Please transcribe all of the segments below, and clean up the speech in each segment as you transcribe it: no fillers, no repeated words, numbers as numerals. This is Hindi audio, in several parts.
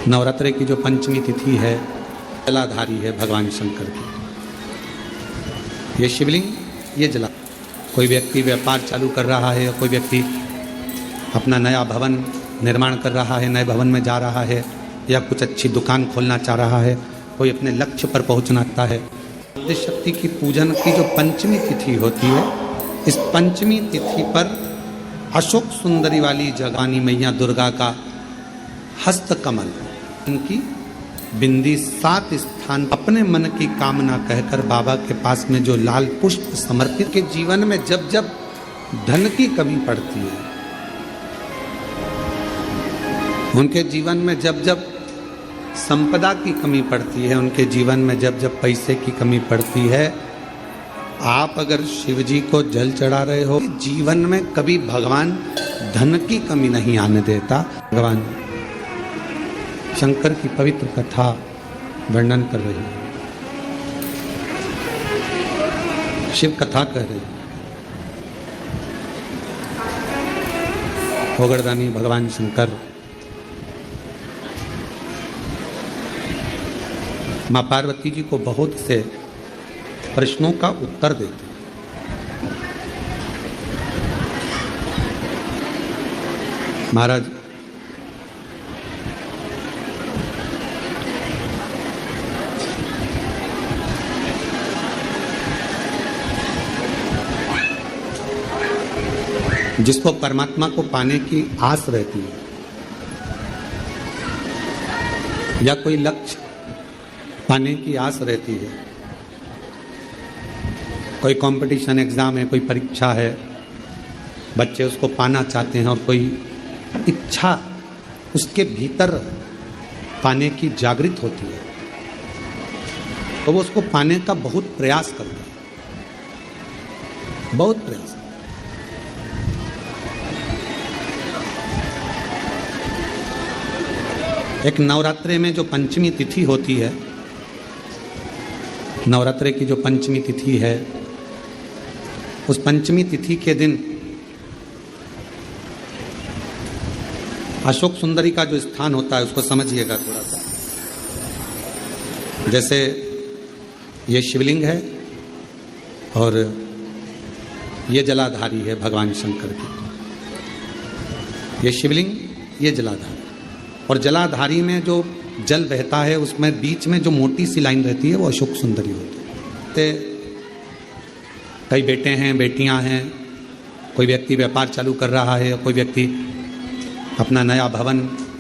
नवरात्रि की जो पंचमी तिथि है जलाधारी है भगवान शंकर की। ये शिवलिंग ये जला, कोई व्यक्ति व्यापार चालू कर रहा है, कोई व्यक्ति अपना नया भवन निर्माण कर रहा है, नए भवन में जा रहा है, या कुछ अच्छी दुकान खोलना चाह रहा है, कोई अपने लक्ष्य पर पहुंचना चाहता है। आद्य शक्ति की पूजन की जो पंचमी तिथि होती है, इस पंचमी तिथि पर अशोक सुंदरी वाली जगानी मैया दुर्गा का हस्त कमल, उनकी बिंदी 7 स्थान अपने मन की कामना कहकर बाबा के पास में जो लाल पुष्प समर्पित के जीवन में जब जब धन की कमी पड़ती है, उनके जीवन में जब जब संपदा की कमी पड़ती है, उनके जीवन में जब जब पैसे की कमी पड़ती है, आप अगर शिव जी को जल चढ़ा रहे हो, जीवन में कभी भगवान धन की कमी नहीं आने देता। भगवान शंकर की पवित्र कथा वर्णन कर रही है, शिव कथा कह रही है। भोगड़दानी भगवान शंकर माँ पार्वती जी को बहुत से प्रश्नों का उत्तर देते हैं। महाराज जिसको परमात्मा को पाने की आस रहती है, या कोई लक्ष्य पाने की आस रहती है, कोई कंपटीशन एग्जाम है, कोई परीक्षा है, बच्चे उसको पाना चाहते हैं और कोई इच्छा उसके भीतर पाने की जागृत होती है, तो वो उसको पाने का बहुत प्रयास करते हैं, बहुत प्रयास। एक नवरात्रि में जो पंचमी तिथि होती है, नवरात्रि की जो पंचमी तिथि है, उस पंचमी तिथि के दिन अशोक सुंदरी का जो स्थान होता है उसको समझिएगा थोड़ा सा। जैसे ये शिवलिंग है और ये जलाधारी है भगवान शंकर की। ये शिवलिंग ये जलाधारी, और जलाधारी में जो जल बहता है उसमें बीच में जो मोटी सी लाइन रहती है वो अशोक सुंदरी होती है। कई बेटे हैं, बेटियां हैं, कोई व्यक्ति व्यापार चालू कर रहा है, कोई व्यक्ति अपना नया भवन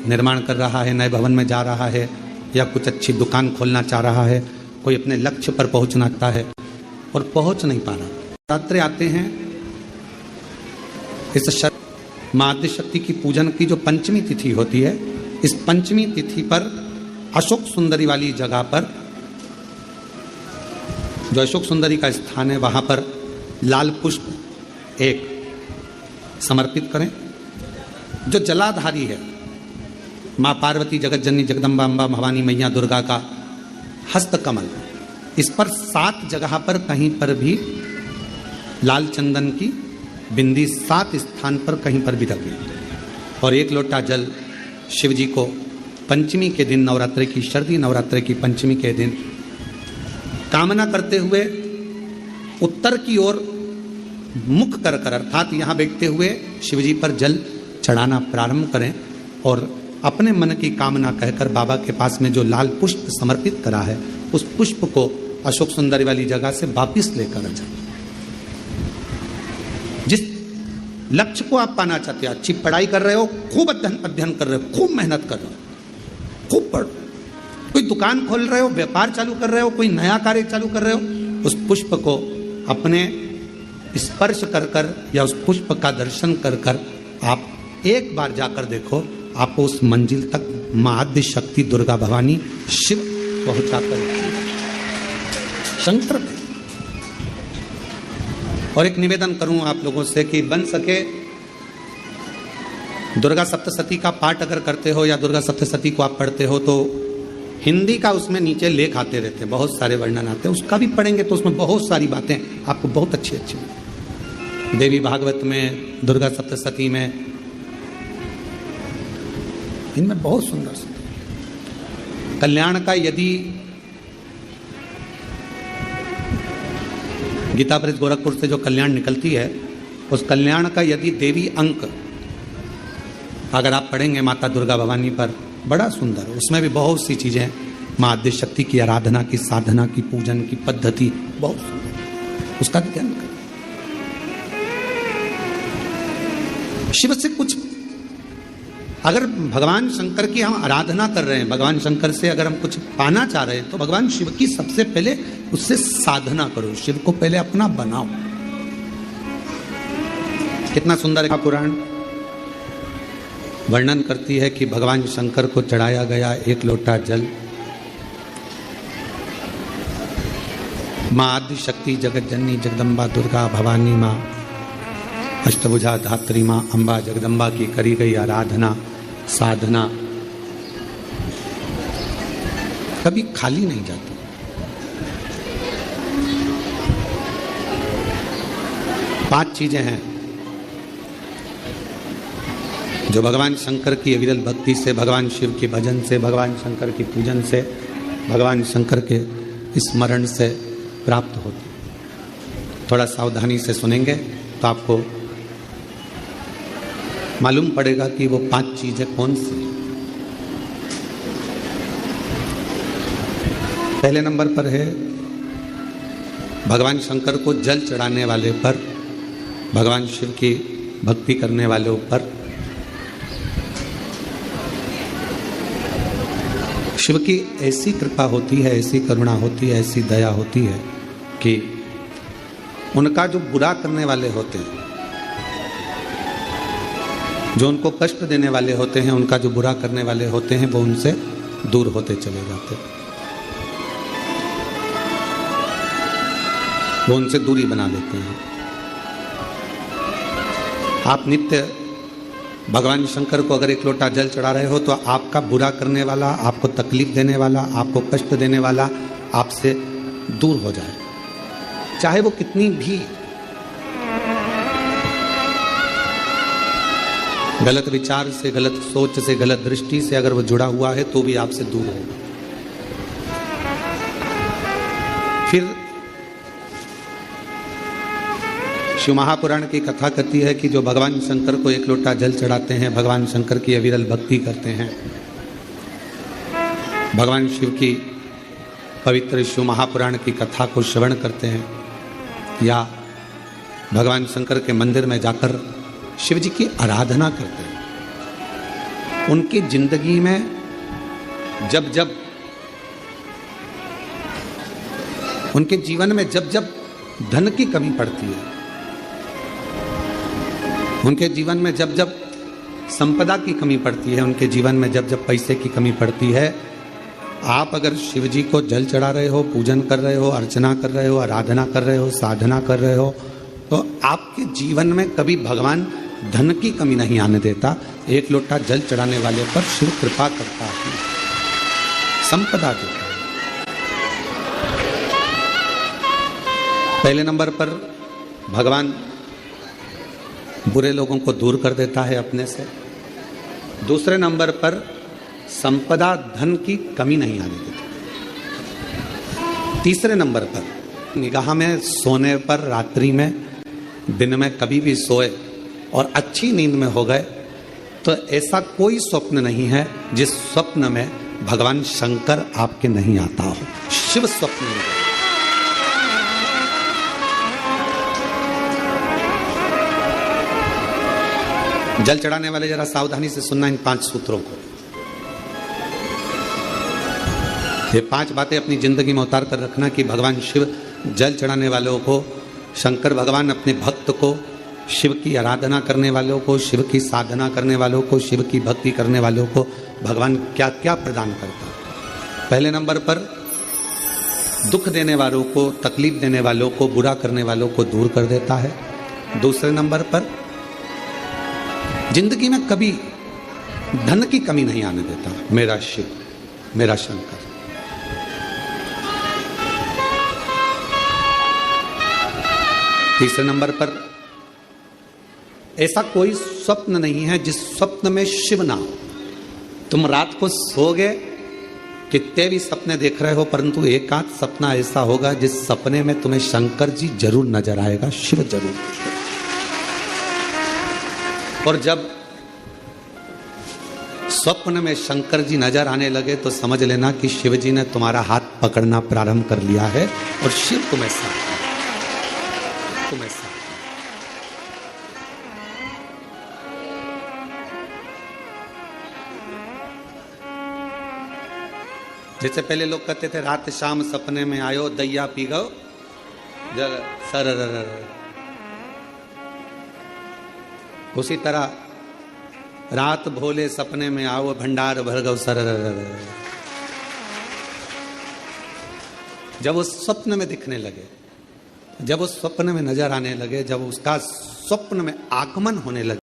निर्माण कर रहा है, नए भवन में जा रहा है, या कुछ अच्छी दुकान खोलना चाह रहा है, कोई अपने लक्ष्य पर पहुंचना चाहता है और पहुंच नहीं पा रहा। नवरात्रे आते हैं, इस माँ आद्य शक्ति की पूजन की जो पंचमी तिथि होती है, इस पंचमी तिथि पर अशोक सुंदरी वाली जगह पर, जो अशोक सुंदरी का स्थान है, वहां पर लाल पुष्प एक समर्पित करें। जो जलाधारी है माँ पार्वती जगत जननी जगदम्बा अम्बा भवानी मैया दुर्गा का हस्त कमल, इस पर 7 जगह पर कहीं पर भी लाल चंदन की बिंदी 7 स्थान पर कहीं पर भी रखें, और 1 लोटा जल शिव जी को पंचमी के दिन, नवरात्रि की शरदी नवरात्रि की पंचमी के दिन कामना करते हुए उत्तर की ओर मुख कर कर, अर्थात यहाँ बैठते हुए शिव जी पर जल चढ़ाना प्रारंभ करें, और अपने मन की कामना कहकर बाबा के पास में जो लाल पुष्प समर्पित करा है, उस पुष्प को अशोक सुंदरी वाली जगह से वापिस लेकर आ जाए। जिस लक्ष्य को आप पाना चाहते हो, अच्छी पढ़ाई कर रहे हो, खूब अध्ययन कर रहे हो, खूब मेहनत कर रहे हो, खूब पढ़, कोई दुकान खोल रहे हो, व्यापार चालू कर रहे हो, कोई नया कार्य चालू कर रहे हो, उस पुष्प को अपने स्पर्श कर कर या उस पुष्प का दर्शन कर कर आप एक बार जाकर देखो, आपको उस मंजिल तक माँ आद्य शक्ति दुर्गा भवानी शिव पहुंचा कर शंकर। और एक निवेदन करूं आप लोगों से कि बन सके दुर्गा सप्तशती का पाठ अगर करते हो या दुर्गा सप्तशती को आप पढ़ते हो, तो हिंदी का उसमें नीचे लेख आते रहते हैं, बहुत सारे वर्णन आते हैं, उसका भी पढ़ेंगे तो उसमें बहुत सारी बातें आपको बहुत अच्छी अच्छी देवी भागवत में, दुर्गा सप्तशती में, इनमें बहुत सुंदर सुंदर कल्याण का यदि गीता प्रेस गोरखपुर से जो कल्याण निकलती है, उस कल्याण का यदि देवी अंक अगर आप पढ़ेंगे माता दुर्गा भवानी पर, बड़ा सुंदर, उसमें भी बहुत सी चीजें, माँ आद्य शक्ति की आराधना की, साधना की, पूजन की पद्धति, बहुत सुंदर, उसका ध्यान करें। शिव से कुछ, अगर भगवान शंकर की हम आराधना कर रहे हैं, भगवान शंकर से अगर हम कुछ पाना चाह रहे हैं, तो भगवान शिव की सबसे पहले उससे साधना करो, शिव को पहले अपना बनाओ। कितना सुंदर है पुराण वर्णन करती है कि भगवान शंकर को चढ़ाया गया एक लोटा जल, माँ आदि शक्ति जगत जननी जगदम्बा दुर्गा भवानी माँ अष्टभुजा धात्री माँ अम्बा जगदम्बा की करी गई आराधना साधना कभी खाली नहीं जाती। पांच चीजें हैं जो भगवान शंकर की अविरल भक्ति से, भगवान शिव के भजन से, भगवान शंकर की पूजन से, भगवान शंकर के स्मरण से प्राप्त होती। थोड़ा सावधानी से सुनेंगे तो आपको मालूम पड़ेगा कि वो पांच चीजें कौन सी। पहले नंबर पर है भगवान शंकर को जल चढ़ाने वाले पर, भगवान शिव की भक्ति करने वाले ऊपर शिव की ऐसी कृपा होती है, ऐसी करुणा होती है, ऐसी दया होती है कि उनका जो बुरा करने वाले होते हैं, जो उनको कष्ट देने वाले होते हैं, उनका जो बुरा करने वाले होते हैं, वो उनसे दूर होते चले जाते हैं, वो उनसे दूरी बना लेते हैं। आप नित्य भगवान शंकर को अगर एक लोटा जल चढ़ा रहे हो, तो आपका बुरा करने वाला, आपको तकलीफ देने वाला, आपको कष्ट देने वाला आपसे दूर हो जाए, चाहे वो कितनी भी गलत विचार से, गलत सोच से, गलत दृष्टि से अगर वो जुड़ा हुआ है, तो भी आपसे दूर होगा। फिर शिव महापुराण की कथा कहती है कि जो भगवान शंकर को एक लोटा जल चढ़ाते हैं, भगवान शंकर की अविरल भक्ति करते हैं, भगवान शिव की पवित्र शिव महापुराण की कथा को श्रवण करते हैं, या भगवान शंकर के मंदिर में जाकर शिव जी की आराधना करते हैं, उनकी जिंदगी में जब जब, उनके जीवन में जब जब धन की कमी पड़ती है, उनके जीवन में जब जब संपदा की कमी पड़ती है, उनके जीवन में जब जब पैसे की कमी पड़ती है, आप अगर शिव जी को जल चढ़ा रहे हो, पूजन कर रहे हो, अर्चना कर रहे हो, आराधना कर रहे हो, साधना कर रहे हो, तो आपके जीवन में कभी भगवान धन की कमी नहीं आने देता। एक लोटा जल चढ़ाने वाले पर शिव कृपा करता है, संपदा देता है। पहले नंबर पर भगवान बुरे लोगों को दूर कर देता है अपने से। दूसरे नंबर पर संपदा, धन की कमी नहीं आने देता। तीसरे नंबर पर निगाह में सोने पर, रात्रि में, दिन में कभी भी सोए और अच्छी नींद में हो गए, तो ऐसा कोई स्वप्न नहीं है जिस स्वप्न में भगवान शंकर आपके नहीं आता हो। शिव स्वप्न में जल चढ़ाने वाले जरा सावधानी से सुनना इन 5 सूत्रों को। ये 5 बातें अपनी जिंदगी में उतार कर रखना कि भगवान शिव जल चढ़ाने वालों को, शंकर भगवान अपने भक्त को, शिव की आराधना करने वालों को, शिव की साधना करने वालों को, शिव की भक्ति करने वालों को भगवान क्या क्या प्रदान करता है। पहले नंबर पर दुख देने वालों को, तकलीफ देने वालों को, बुरा करने वालों को दूर कर देता है। दूसरे नंबर पर जिंदगी में कभी धन की कमी नहीं आने देता मेरा शिव, मेरा शंकर। तीसरे नंबर पर ऐसा कोई स्वप्न नहीं है जिस स्वप्न में शिव ना हो। तुम रात को सोओगे कितने भी सपने देख रहे हो, परंतु एक आध सपना ऐसा होगा जिस सपने में तुम्हें शंकर जी जरूर नजर आएगा, शिव जरूर। और जब स्वप्न में शंकर जी नजर आने लगे तो समझ लेना कि शिव जी ने तुम्हारा हाथ पकड़ना प्रारंभ कर लिया है और शिव तुम्हें साथ। जैसे पहले लोग कहते थे रात शाम सपने में आयो दैया पी गो जल सर, उसी तरह रात भोले सपने में आओ भंडार भर गो सर। जब उस स्वप्न में दिखने लगे, जब उस स्वप्न में नजर आने लगे, जब उसका स्वप्न में आगमन होने लगे,